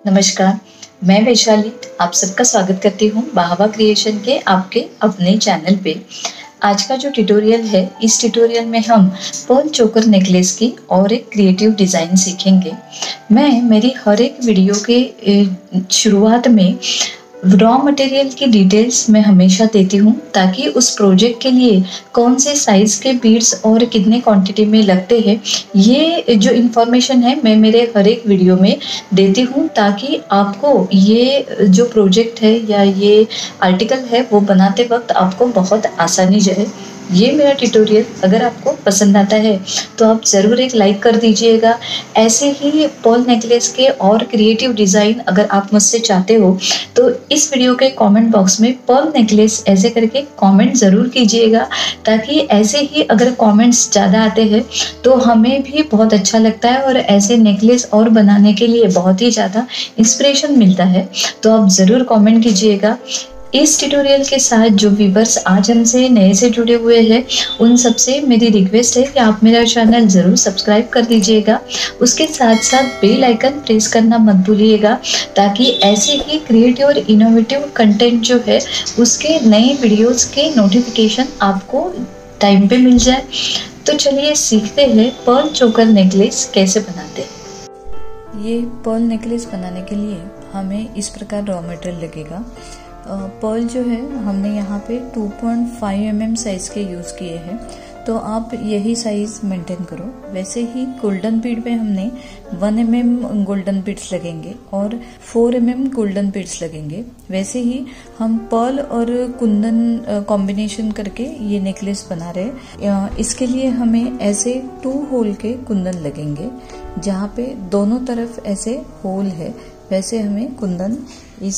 नमस्कार, मैं वैशाली आप सबका स्वागत करती हूँ बाहवा क्रिएशन के आपके अपने चैनल पे। आज का जो ट्यूटोरियल है, इस ट्यूटोरियल में हम पर्ल चोकर नेकलेस की और एक क्रिएटिव डिज़ाइन सीखेंगे। मैं मेरी हर एक वीडियो के शुरुआत में रॉ मटेरियल की डिटेल्स मैं हमेशा देती हूँ, ताकि उस प्रोजेक्ट के लिए कौन से साइज़ के बीड्स और कितने क्वांटिटी में लगते हैं, ये जो इन्फॉर्मेशन है मैं मेरे हर एक वीडियो में देती हूँ, ताकि आपको ये जो प्रोजेक्ट है या ये आर्टिकल है वो बनाते वक्त आपको बहुत आसानी जाए। ये मेरा ट्यूटोरियल अगर आपको पसंद आता है तो आप ज़रूर एक लाइक कर दीजिएगा। ऐसे ही पर्ल नेकलेस के और क्रिएटिव डिज़ाइन अगर आप मुझसे चाहते हो तो इस वीडियो के कमेंट बॉक्स में पर्ल नेकलेस ऐसे करके कमेंट ज़रूर कीजिएगा, ताकि ऐसे ही अगर कमेंट्स ज़्यादा आते हैं तो हमें भी बहुत अच्छा लगता है और ऐसे नेकलेस और बनाने के लिए बहुत ही ज़्यादा इंस्पिरेशन मिलता है। तो आप ज़रूर कमेंट कीजिएगा। इस ट्यूटोरियल के साथ जो व्यूअर्स आज हमसे नए से जुड़े हुए हैं, उन सबसे मेरी रिक्वेस्ट है कि आप मेरा चैनल ज़रूर सब्सक्राइब कर दीजिएगा। उसके साथ साथ बेल आइकन प्रेस करना मत भूलिएगा, ताकि ऐसे ही क्रिएटिव और इनोवेटिव कंटेंट जो है उसके नए वीडियोस के नोटिफिकेशन आपको टाइम पे मिल जाए। तो चलिए सीखते हैं पर्ल चोकर नेकलेस कैसे बनाते हैं। ये पर्ल नेकलेस बनाने के लिए हमें इस प्रकार रॉ मटेरियल लगेगा। पर्ल जो है हमने यहाँ पे 2.5 mm साइज़ के यूज़ किए हैं, तो आप यही साइज़ मेंटेन करो। वैसे ही गोल्डन बीड पे हमने 1 mm गोल्डन बीड्स लगेंगे और 4 mm गोल्डन बीड्स लगेंगे। वैसे ही हम पर्ल और कुंदन कॉम्बिनेशन करके ये नेकलेस बना रहे हैं। इसके लिए हमें ऐसे 2 होल के कुंदन लगेंगे, जहाँ पे दोनों तरफ ऐसे होल है। वैसे हमें कुंदन इस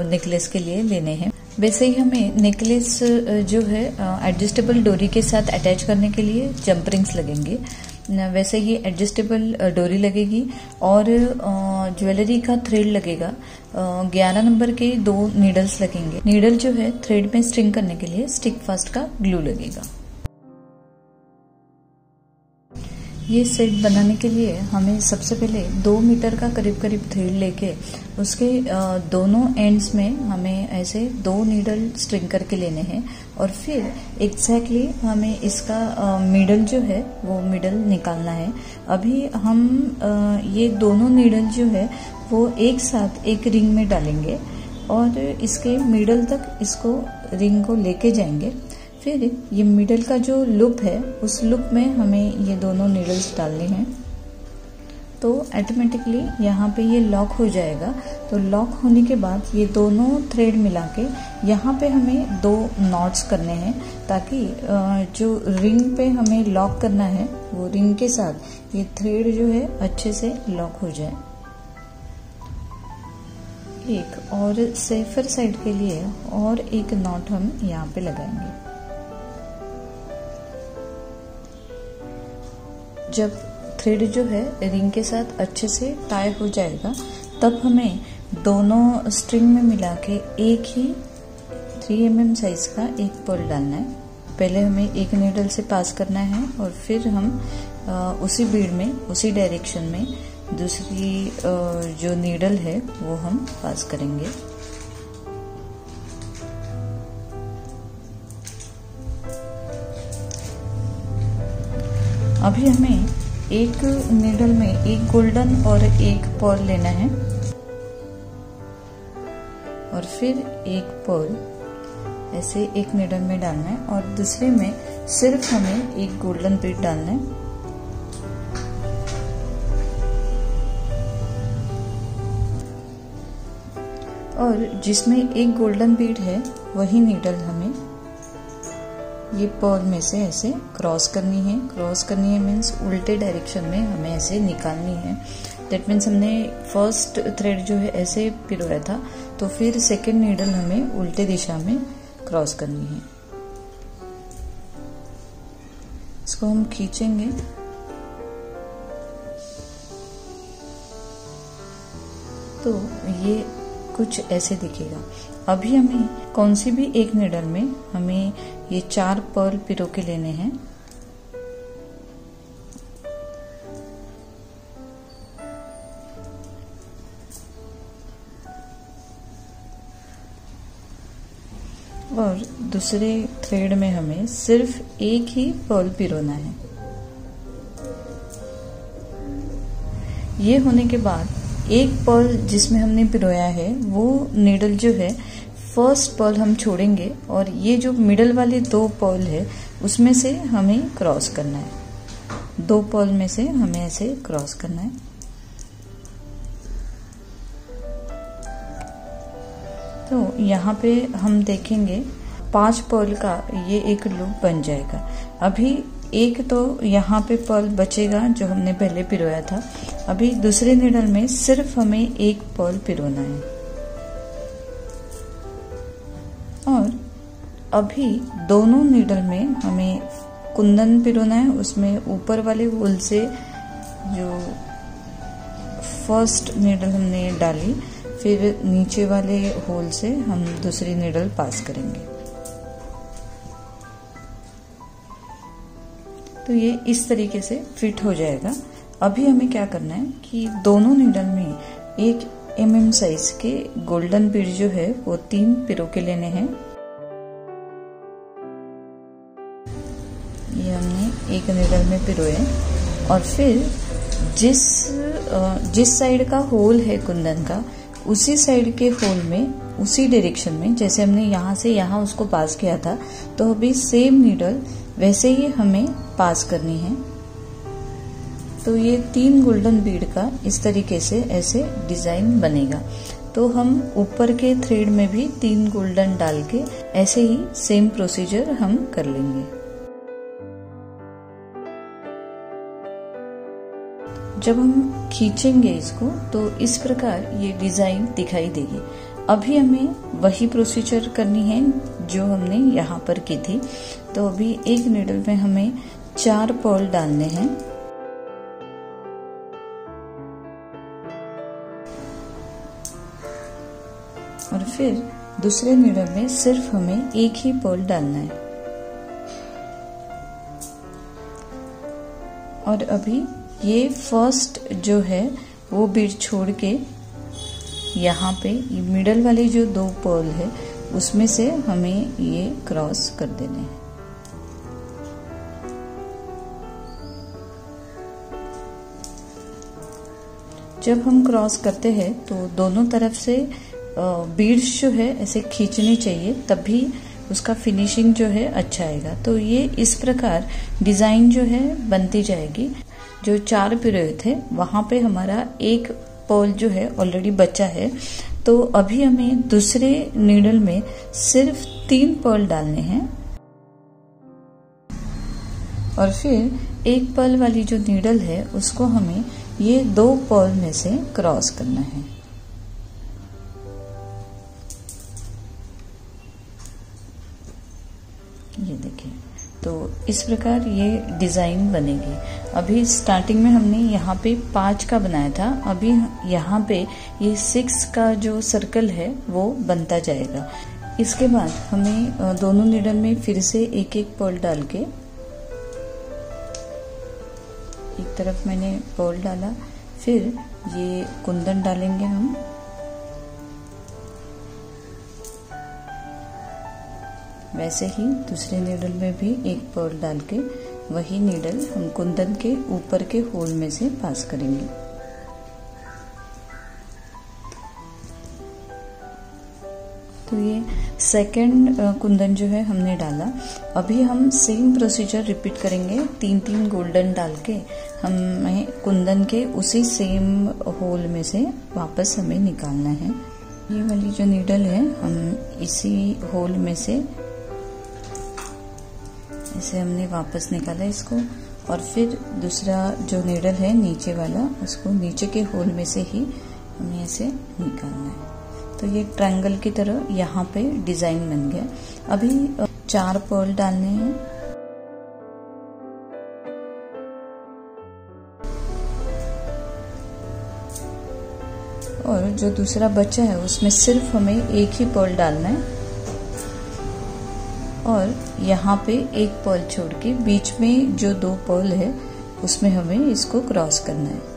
नेकलेस के लिए लेने हैं। वैसे ही हमें नेकलेस जो है एडजस्टेबल डोरी के साथ अटैच करने के लिए जंप रिंग्स लगेंगे। वैसे ही एडजस्टेबल डोरी लगेगी और ज्वेलरी का थ्रेड लगेगा। 11 नंबर के 2 नीडल्स लगेंगे। नीडल जो है थ्रेड में स्ट्रिंग करने के लिए स्टिक फास्ट का ग्लू लगेगा। ये सेट बनाने के लिए हमें सबसे पहले 2 मीटर का करीब करीब थ्रेड लेके उसके दोनों एंड्स में हमें ऐसे 2 नीडल स्ट्रिंग करके लेने हैं, और फिर एग्जैक्टली हमें इसका मिडल जो है वो मिडल निकालना है। अभी हम ये दोनों नीडल जो है वो एक साथ एक रिंग में डालेंगे और इसके मिडल तक इसको रिंग को लेके जाएंगे। फिर ये मिडल का जो लूप है उस लूप में हमें ये दोनों नीडल्स डालने हैं, तो ऑटोमेटिकली यहाँ पे ये लॉक हो जाएगा। तो लॉक होने के बाद ये दोनों थ्रेड मिला के यहाँ पे हमें 2 नॉट्स करने हैं, ताकि जो रिंग पे हमें लॉक करना है वो रिंग के साथ ये थ्रेड जो है अच्छे से लॉक हो जाए। एक और सेफर साइड के लिए और एक नॉट हम यहाँ पे लगाएंगे। जब थ्रेड जो है रिंग के साथ अच्छे से टाई हो जाएगा, तब हमें दोनों स्ट्रिंग में मिला के एक ही 3 mm साइज का एक पर्ल डालना है। पहले हमें एक नीडल से पास करना है और फिर हम उसी बीड में उसी डायरेक्शन में दूसरी जो नीडल है वो हम पास करेंगे। अभी हमें एक नीडल में एक गोल्डन और एक पर्ल लेना है, और फिर एक पर्ल ऐसे एक नीडल में डालना है और दूसरे में सिर्फ हमें एक गोल्डन बीड डालना है। और जिसमें एक गोल्डन बीड है वही नीडल हमें ये पर्ल में से ऐसे क्रॉस करनी है। क्रॉस करनी है मीन्स उल्टे डायरेक्शन में हमें ऐसे निकालनी है। दैट मीन्स हमने फर्स्ट थ्रेड जो है ऐसे पिरोया था, तो फिर सेकेंड नीडल हमें उल्टे दिशा में क्रॉस करनी है। इसको हम खींचेंगे तो ये कुछ ऐसे दिखेगा। अभी हमें कौन सी भी एक नीडल में हमें ये 4 पर्ल पिरो के लेने हैं। और दूसरे थ्रेड में हमें सिर्फ एक ही पर्ल पिरोना है। ये होने के बाद एक पर्ल जिसमें हमने पिरोया है वो नीडल जो है फर्स्ट पर्ल हम छोड़ेंगे और ये जो मिडल वाले 2 पर्ल है उसमें से हमें क्रॉस करना है। 2 पर्ल में से हमें ऐसे क्रॉस करना है। तो यहाँ पे हम देखेंगे 5 पर्ल का ये एक लूप बन जाएगा। अभी एक तो यहाँ पे पर्ल बचेगा जो हमने पहले पिरोया था। अभी दूसरे नीडल में सिर्फ हमें एक पर्ल पिरोना है। और अभी दोनों नीडल में हमें कुंदन पिरोना है। उसमें ऊपर वाले होल से जो फर्स्ट नीडल हमने डाली, फिर नीचे वाले होल से हम दूसरी नीडल पास करेंगे। तो ये इस तरीके से फिट हो जाएगा। अभी हमें क्या करना है कि दोनों नीडल में 1 mm साइज के गोल्डन बीड जो है वो 3 पिरो के लेने हैं। ये हमने एक नीडल में पिरोए और फिर जिस साइड का होल है कुंदन का उसी साइड के होल में उसी डायरेक्शन में जैसे हमने यहाँ से यहाँ उसको पास किया था, तो अभी सेम नीडल वैसे ही हमें पास करनी है। तो ये 3 गोल्डन बीड का इस तरीके से ऐसे डिजाइन बनेगा। तो हम ऊपर के थ्रेड में भी 3 गोल्डन डाल के ऐसे ही सेम प्रोसीजर हम कर लेंगे। जब हम खींचेंगे इसको तो इस प्रकार ये डिजाइन दिखाई देगी। अभी हमें वही प्रोसीजर करनी है जो हमने यहाँ पर की थी। तो अभी एक नीडल में हमें 4 पर्ल डालने हैं। और फिर दूसरे नीडल में सिर्फ हमें एक ही पर्ल डालना है। और अभी ये फर्स्ट जो है वो बीड छोड़ के यहाँ पे मिडल वाले जो 2 पर्ल है उसमें से हमें ये क्रॉस कर देने हैं। जब हम क्रॉस करते हैं तो दोनों तरफ से बीड्स जो है ऐसे खींचनी चाहिए, तभी उसका फिनिशिंग जो है अच्छा आएगा। तो ये इस प्रकार डिजाइन जो है बनती जाएगी। जो 4 पिरोए थे वहां पे हमारा एक पर्ल जो है ऑलरेडी बचा है। तो अभी हमें दूसरे नीडल में सिर्फ 3 पर्ल डालने हैं और फिर एक पर्ल वाली जो नीडल है उसको हमें ये 2 पर्ल में से क्रॉस करना है। ये देखिए, तो इस प्रकार ये डिजाइन बनेगी। अभी स्टार्टिंग में हमने यहाँ पे 5 का बनाया था, अभी यहाँ पे ये 6 का जो सर्कल है वो बनता जाएगा। इसके बाद हमें दोनों नीडल में फिर से एक एक पर्ल डाल के, एक तरफ मैंने पर्ल डाला, फिर ये कुंदन डालेंगे हम। वैसे ही दूसरे नीडल में भी एक पर्ल डाल के वही नीडल हम कुंदन के ऊपर के होल में से पास करेंगे। तो ये सेकंड कुंदन जो है हमने डाला। अभी हम सेम प्रोसीजर रिपीट करेंगे। 3-3 गोल्डन डाल के हमें कुंदन के उसी सेम होल में से वापस हमें निकालना है। ये वाली जो नीडल है हम इसी होल में से ऐसे हमने वापस निकाला इसको, और फिर दूसरा जो नीडल है नीचे वाला उसको नीचे के होल में से ही हमें ऐसे निकालना है। तो ये ट्रायंगल की तरह यहाँ पे डिजाइन बन गया। अभी 4 पर्ल डालने हैं और जो दूसरा बचा है उसमें सिर्फ हमें एक ही पर्ल डालना है और यहाँ पे एक पर्ल छोड़ के बीच में जो 2 पर्ल है उसमें हमें इसको क्रॉस करना है।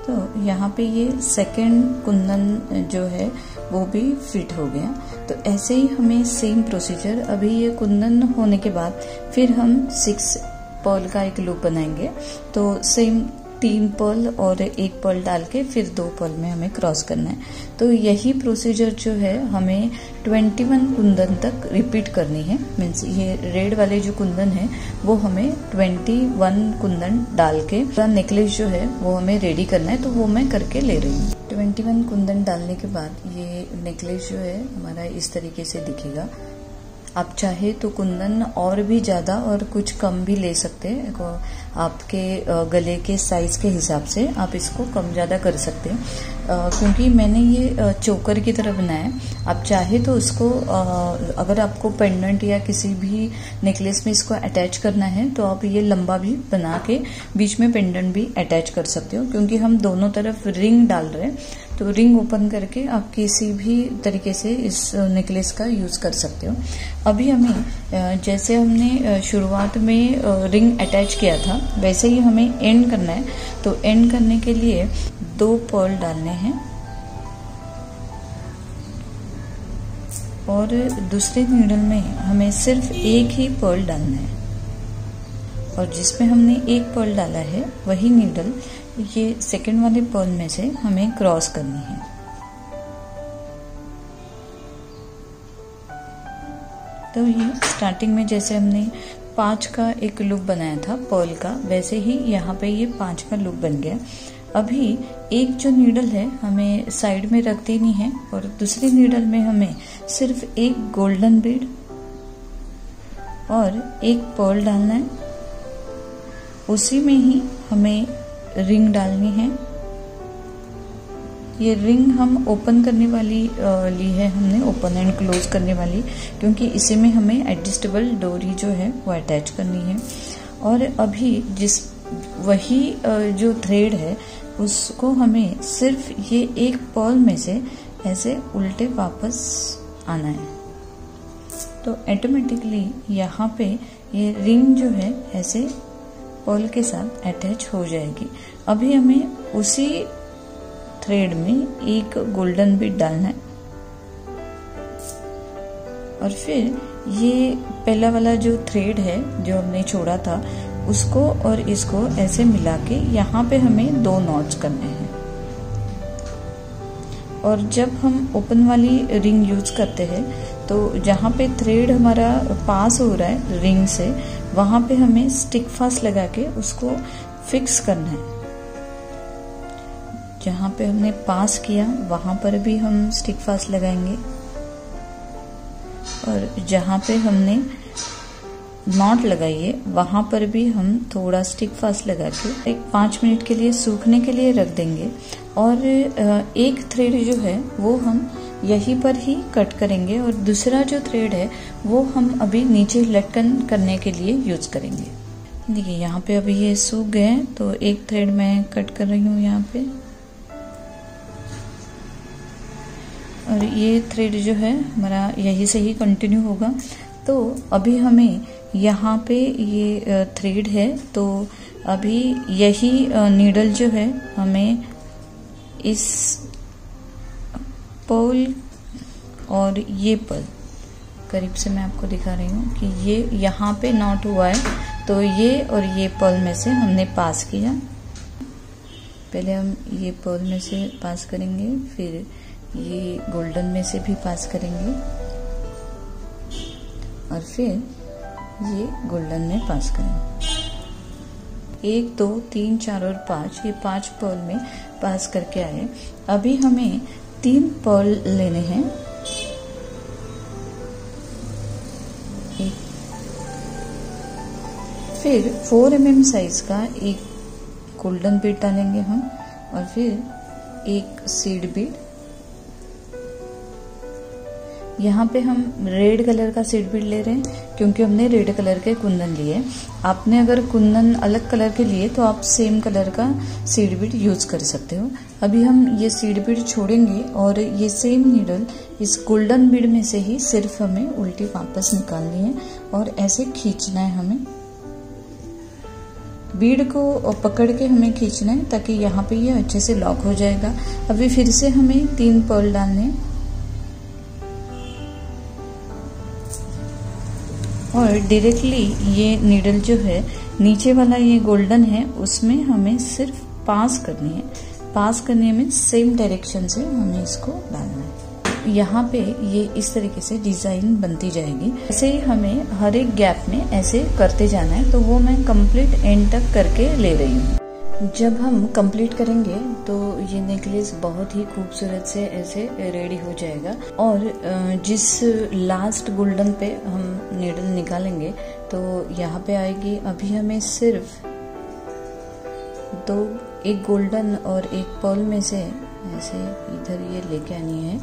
तो यहाँ पे ये सेकंड कुंदन जो है वो भी फिट हो गया। तो ऐसे ही हमें सेम प्रोसीजर, अभी ये कुंदन होने के बाद फिर हम 6 पर्ल का एक लूप बनाएंगे। तो सेम 3 पर्ल और 1 पर्ल डाल के फिर 2 पर्ल में हमें क्रॉस करना है। तो यही प्रोसीजर जो है हमें 21 कुंदन तक रिपीट करनी है। मीन्स ये रेड वाले जो कुंदन है वो हमें 21 कुंदन डाल के पूरा नेकलेस जो है वो हमें रेडी करना है। तो वो मैं करके ले रही हूँ। 21 कुंदन डालने के बाद ये नेकलेस जो है हमारा इस तरीके से दिखेगा। आप चाहे तो कुंदन और भी ज़्यादा और कुछ कम भी ले सकते हैं। आपके गले के साइज के हिसाब से आप इसको कम ज़्यादा कर सकते हैं। क्योंकि मैंने ये चोकर की तरह बनाया है। आप चाहे तो उसको अगर आपको पेंडेंट या किसी भी नेकलेस में इसको अटैच करना है तो आप ये लंबा भी बना के बीच में पेंडेंट भी अटैच कर सकते हो। क्योंकि हम दोनों तरफ रिंग डाल रहे हैं, तो रिंग ओपन करके आप किसी भी तरीके से इस नेकलेस का यूज़ कर सकते हो। अभी हमें जैसे हमने शुरुआत में रिंग अटैच किया था वैसे ही हमें एंड करना है। तो एंड करने के लिए 2 पर्ल डालने हैं और दूसरे नीडल में हमें सिर्फ 1 ही पर्ल डालना है। और जिसमें हमने 1 पर्ल डाला है वही नीडल ये सेकंड वाले पर्ल में से हमें क्रॉस करनी है। तो ये स्टार्टिंग में जैसे हमने 5 का एक लूप बनाया था पर्ल का, वैसे ही यहाँ पे ये 5 का लूप बन गया। अभी एक जो नीडल है हमें साइड में रख देनी है और दूसरी नीडल में हमें सिर्फ 1 गोल्डन बीड और 1 पर्ल डालना है। उसी में ही हमें रिंग डालनी है। ये रिंग हम ओपन करने वाली ली है हमने, ओपन एंड क्लोज करने वाली, क्योंकि इसी में हमें एडजस्टेबल डोरी जो है वो अटैच करनी है। और अभी वही जो थ्रेड है उसको हमें सिर्फ ये 1 पर्ल में से ऐसे उल्टे वापस आना है। तो ऑटोमेटिकली यहाँ पे ये रिंग जो है ऐसे पर्ल के साथ अटैच हो जाएगी। अभी हमें उसी थ्रेड में 1 गोल्डन बीड डालना है और फिर ये पहला वाला जो थ्रेड है जो हमने छोड़ा था उसको और इसको ऐसे मिला के यहाँ पे हमें 2 नॉट्स करने हैं। और जब हम ओपन वाली रिंग यूज करते हैं तो जहाँ पे थ्रेड हमारा पास हो रहा है रिंग से, वहां पे हमें स्टिक फास्ट लगा के उसको फिक्स करना है। जहाँ पे हमने पास किया वहां पर भी हम स्टिक फास्ट लगाएंगे और जहाँ पे हमने नॉट लगाई है वहां पर भी हम थोड़ा स्टिक फास्ट लगा के 5 मिनट के लिए सूखने के लिए रख देंगे। और एक थ्रेड जो है वो हम यहीं पर ही कट करेंगे और दूसरा जो थ्रेड है वो हम अभी नीचे लटकन करने के लिए यूज करेंगे। देखिए यहाँ पे अभी ये सूख गए तो एक थ्रेड मैं कट कर रही हूँ यहाँ पे, और ये थ्रेड जो है हमारा यहीं से ही कंटिन्यू होगा। तो अभी हमें यहाँ पे ये थ्रेड है तो अभी यही नीडल जो है हमें इस पर्ल और ये पर्ल करीब से मैं आपको दिखा रही हूँ कि ये यहाँ पे नॉट हुआ है तो ये और ये पर्ल में से हमने पास किया। पहले हम ये पर्ल में से पास करेंगे, फिर ये गोल्डन में से भी पास करेंगे और फिर ये गोल्डन में पास करेंगे। 1 2 3 4 और 5 ये 5 पर्ल में पास करके आए। अभी हमें 3 पर्ल लेने हैं। फिर 4 mm साइज का एक गोल्डन बीड डालेंगे हम और फिर एक सीड बीड। यहाँ पे हम रेड कलर का सीड बीड ले रहे हैं क्योंकि हमने रेड कलर के कुंदन लिए। आपने अगर कुंदन अलग कलर के लिए तो आप सेम कलर का सीड बीड यूज कर सकते हो। अभी हम ये सीड बीड छोड़ेंगे और ये सेम नीडल इस गोल्डन बीड में से ही सिर्फ हमें उल्टी वापस निकालनी है और ऐसे खींचना है हमें। बीड को पकड़ के हमें खींचना है ताकि यहाँ पे ये अच्छे से लॉक हो जाएगा। अभी फिर से हमें 3 पर्ल डालने और डायरेक्टली ये नीडल जो है नीचे वाला ये गोल्डन है उसमें हमें सिर्फ पास करनी है। पास करने में सेम डायरेक्शन से हमें इसको डालना है। यहाँ पे ये इस तरीके से डिजाइन बनती जाएगी। ऐसे ही हमें हर एक गैप में ऐसे करते जाना है। तो वो मैं कंप्लीट एंड तक करके ले रही हूँ। जब हम कंप्लीट करेंगे तो ये नेकलेस बहुत ही खूबसूरत से ऐसे रेडी हो जाएगा। और जिस लास्ट गोल्डन पे हम नीडल निकालेंगे तो यहाँ पे आएगी। अभी हमें सिर्फ 2, एक गोल्डन और एक पर्ल में से ऐसे इधर ये लेके आनी है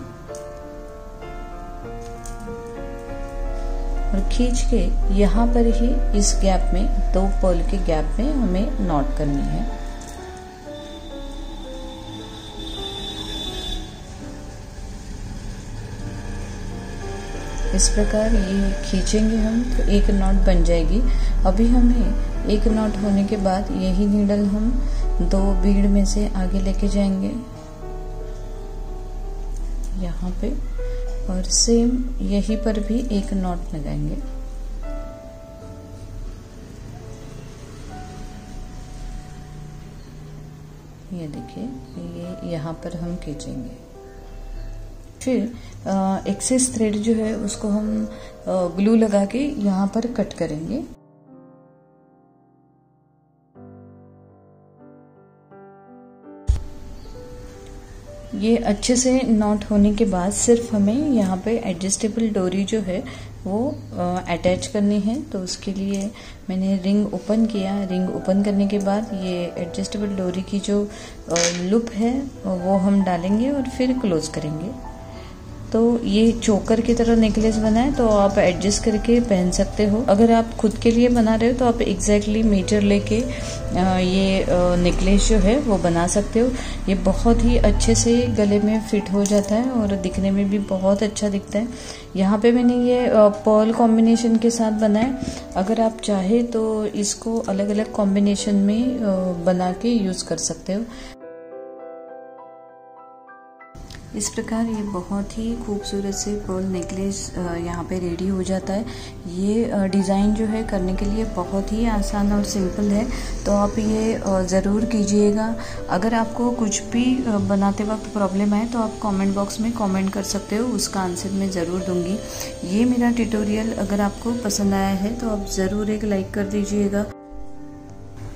और खींच के यहाँ पर ही इस गैप में 2 पर्ल के गैप में हमें नॉट करनी है। इस प्रकार ये खींचेंगे हम तो एक नॉट बन जाएगी। अभी हमें एक नॉट होने के बाद यही नीडल हम 2 बीड में से आगे लेके जाएंगे यहाँ पे और सेम यहीं पर भी एक नॉट लगाएंगे। ये देखिए ये यहाँ पर हम खींचेंगे। फिर एक्सेस थ्रेड जो है उसको हम ग्लू लगा के यहाँ पर कट करेंगे। ये अच्छे से नॉट होने के बाद सिर्फ हमें यहाँ पे एडजस्टेबल डोरी जो है वो अटैच करनी है। तो उसके लिए मैंने रिंग ओपन किया। रिंग ओपन करने के बाद ये एडजस्टेबल डोरी की जो लूप है वो हम डालेंगे और फिर क्लोज करेंगे। तो ये चोकर की तरह नेकलेस बना है तो आप एडजस्ट करके पहन सकते हो। अगर आप खुद के लिए बना रहे हो तो आप एग्जैक्टली मेजर लेके ये नेकलेस जो है वो बना सकते हो। ये बहुत ही अच्छे से गले में फिट हो जाता है और दिखने में भी बहुत अच्छा दिखता है। यहाँ पे मैंने ये पर्ल कॉम्बिनेशन के साथ बनाया। अगर आप चाहे तो इसको अलग अलग कॉम्बिनेशन में बना के यूज कर सकते हो। इस प्रकार ये बहुत ही खूबसूरत से पर्ल नेकलेस यहाँ पे रेडी हो जाता है। ये डिज़ाइन जो है करने के लिए बहुत ही आसान और सिंपल है तो आप ये ज़रूर कीजिएगा। अगर आपको कुछ भी बनाते वक्त प्रॉब्लम आए तो आप कमेंट बॉक्स में कमेंट कर सकते हो, उसका आंसर मैं ज़रूर दूंगी। ये मेरा ट्यूटोरियल अगर आपको पसंद आया है तो आप ज़रूर एक लाइक कर दीजिएगा।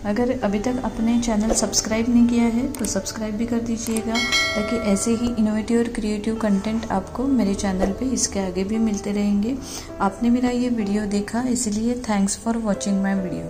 अगर अभी तक अपने चैनल सब्सक्राइब नहीं किया है तो सब्सक्राइब भी कर दीजिएगा ताकि ऐसे ही इनोवेटिव और क्रिएटिव कंटेंट आपको मेरे चैनल पे इसके आगे भी मिलते रहेंगे। आपने मेरा ये वीडियो देखा इसलिए thanks for watching my video.